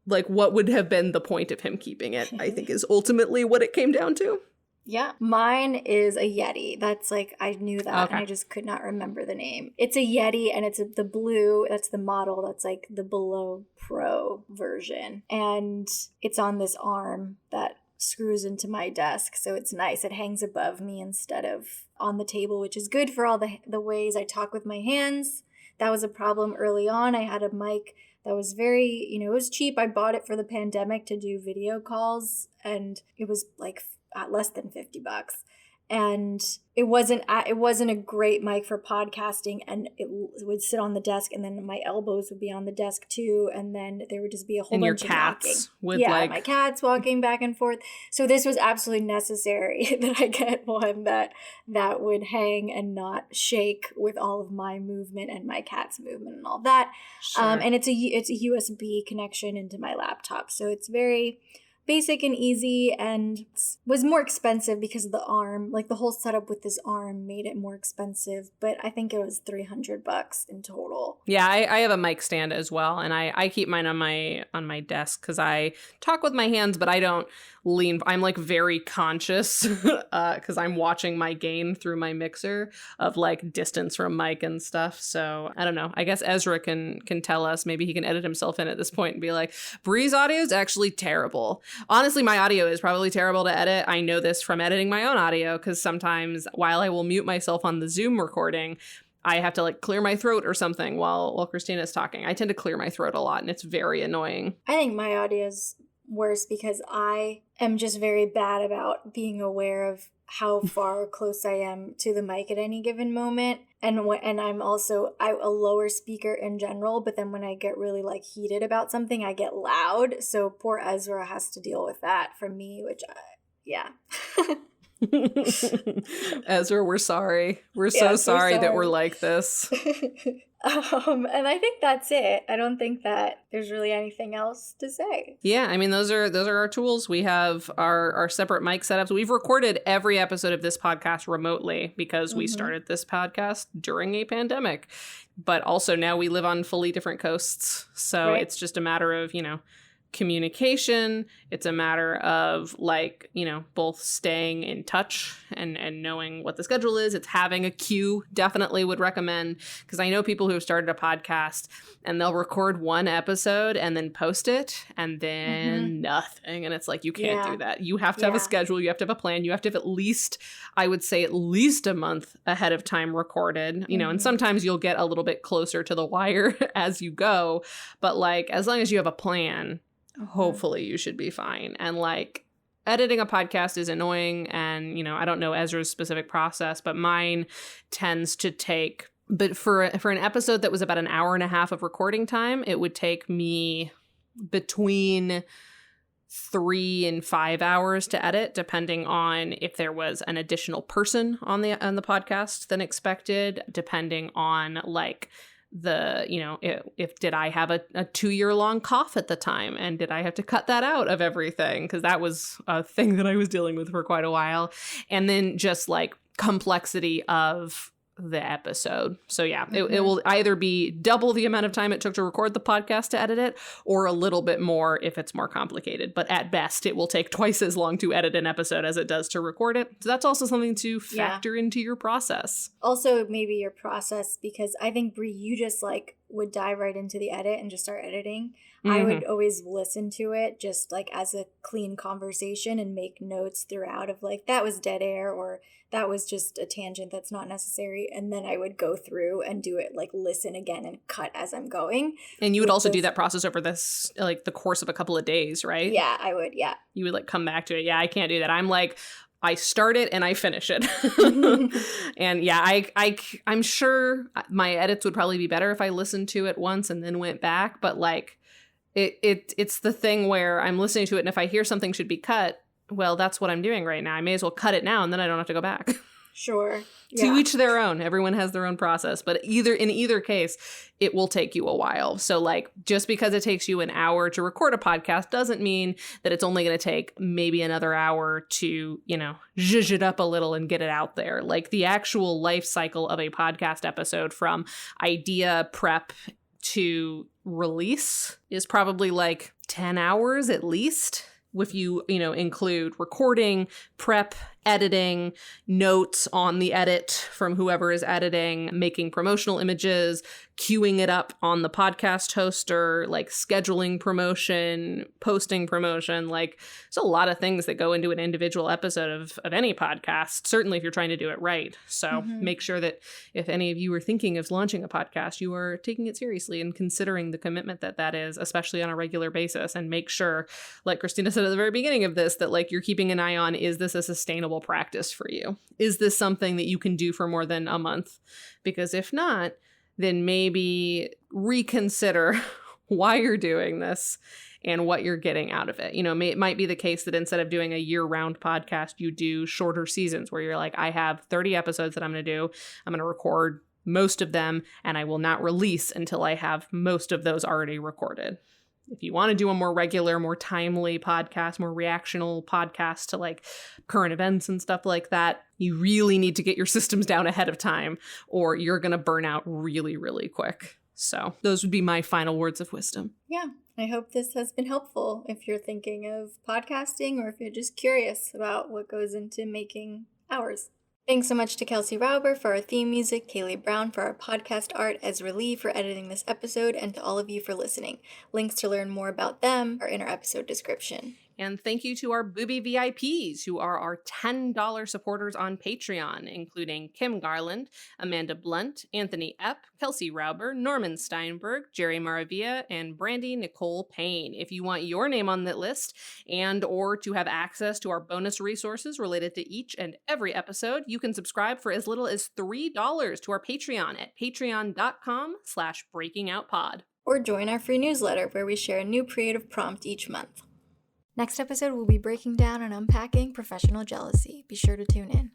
Speaker 2: like what would have been the point of him keeping it, I think is ultimately what it came down to.
Speaker 1: Yeah. Mine is a Yeti. That's like, I knew that and I just could not remember the name. It's a Yeti and it's the blue, that's the model, that's like the Below Pro version. And it's on this arm that screws into my desk, so it's nice. It hangs above me instead of on the table, which is good for all the ways I talk with my hands. That was a problem early on. I had a mic that was very, you know, it was cheap. I bought it for the pandemic to do video calls, and it was like less than $50. And it wasn't a great mic for podcasting, and it would sit on the desk, and then my elbows would be on the desk too, and then there would just be a whole bunch of talking. My cats walking back and forth. So this was absolutely necessary that I get one that would hang and not shake with all of my movement and my cat's movement and all that.
Speaker 2: Sure.
Speaker 1: And it's a USB connection into my laptop, so it's very basic and easy, and was more expensive because of the arm. Like the whole setup with this arm made it more expensive, but I think it was $300 in total.
Speaker 2: Yeah, I have a mic stand as well, and I keep mine on my desk because I talk with my hands, but I don't lean. I'm like very conscious because I'm watching my gain through my mixer of like distance from mic and stuff. So I don't know. I guess Ezra can tell us. Maybe he can edit himself in at this point and be like, Bree's audio is actually terrible. Honestly, my audio is probably terrible to edit. I know this from editing my own audio because sometimes while I will mute myself on the Zoom recording, I have to like clear my throat or something while Christina's talking. I tend to clear my throat a lot and it's very annoying.
Speaker 1: I think my audio is worse because I am just very bad about being aware of how far close I am to the mic at any given moment. And I'm also a lower speaker in general, but then when I get really like heated about something, I get loud. So poor Ezra has to deal with that from me, which yeah.
Speaker 2: Ezra, we're sorry. We're so sorry that we're like this.
Speaker 1: And I think that's it. I don't think that there's really anything else to say.
Speaker 2: Yeah, I mean, those are our tools. We have our separate mic setups. We've recorded every episode of this podcast remotely because we started this podcast during a pandemic. But also now we live on fully different coasts. So It's just a matter of, you know, communication. It's a matter of like, you know, both staying in touch and knowing what the schedule is. It's having a queue. Definitely would recommend, because I know people who have started a podcast and they'll record one episode and then post it and then nothing. And it's like, you can't do that. You have to have a schedule. You have to have a plan. You have to have at least a month ahead of time recorded, you know, and sometimes you'll get a little bit closer to the wire as you go. But like, as long as you have a plan, hopefully you should be fine. And like, editing a podcast is annoying, and you know, I don't know Ezra's specific process, but mine tends to take, but for an episode that was about an hour and a half of recording time, it would take me between 3 and 5 hours to edit, depending on if there was an additional person on the podcast than expected, depending on like the, you know, if did I have a 2-year-long cough at the time, and did I have to cut that out of everything, because that was a thing that I was dealing with for quite a while. And then just like complexity of the episode. So yeah, it will either be double the amount of time it took to record the podcast to edit it, or a little bit more if it's more complicated. But at best, it will take twice as long to edit an episode as it does to record it. So that's also something to factor into your process.
Speaker 1: Also, maybe your process, because I think, Brie, you just like would dive right into the edit and just start editing. I would always listen to it just like as a clean conversation and make notes throughout of like, that was dead air, or that was just a tangent that's not necessary. And then I would go through and do it, like listen again and cut as I'm going.
Speaker 2: And you would also do that process over this, like the course of a couple of days, right?
Speaker 1: Yeah, I would. Yeah.
Speaker 2: You would like come back to it. Yeah, I can't do that. I'm like, I start it and I finish it. And yeah, I'm sure my edits would probably be better if I listened to it once and then went back. But like, it's the thing where I'm listening to it, and if I hear something should be cut, well, that's what I'm doing right now. I may as well cut it now, and then I don't have to go back.
Speaker 1: Sure.
Speaker 2: To each their own. Everyone has their own process. But in either case, it will take you a while. So like, just because it takes you an hour to record a podcast doesn't mean that it's only going to take maybe another hour to, zhuzh it up a little and get it out there. Like the actual life cycle of a podcast episode from idea prep to release is probably like 10 hours at least. If you include recording, prep, editing, notes on the edit from whoever is editing, making promotional images, queuing it up on the podcast hoster, like scheduling promotion, posting promotion. Like, there's a lot of things that go into an individual episode of any podcast, certainly if you're trying to do it right. So make sure that if any of you are thinking of launching a podcast, you are taking it seriously and considering the commitment that is, especially on a regular basis. And make sure, like Christina said at the very beginning of this, that like you're keeping an eye on, is this a sustainable practice for you? Is this something that you can do for more than a month? Because if not, then maybe reconsider why you're doing this and what you're getting out of it. It might be the case that instead of doing a year-round podcast, you do shorter seasons where you're like, I have 30 episodes that I'm going to do. I'm going to record most of them, and I will not release until I have most of those already recorded. If you want to do a more regular, more timely podcast, more reactional podcast to like current events and stuff like that, you really need to get your systems down ahead of time, or you're going to burn out really, really quick. So those would be my final words of wisdom.
Speaker 1: Yeah. I hope this has been helpful if you're thinking of podcasting, or if you're just curious about what goes into making ours. Thanks so much to Kelsey Rauber for our theme music, Kaylee Brown for our podcast art, Ezra Lee for editing this episode, and to all of you for listening. Links to learn more about them are in our episode description.
Speaker 2: And thank you to our Booby VIPs, who are our $10 supporters on Patreon, including Kim Garland, Amanda Blunt, Anthony Epp, Kelsey Rauber, Norman Steinberg, Jerry Maravilla, and Brandy Nicole Payne. If you want your name on that list and or to have access to our bonus resources related to each and every episode, you can subscribe for as little as $3 to our Patreon at patreon.com/breakingoutpod.
Speaker 1: Or join our free newsletter where we share a new creative prompt each month. Next episode, we'll be breaking down and unpacking professional jealousy. Be sure to tune in.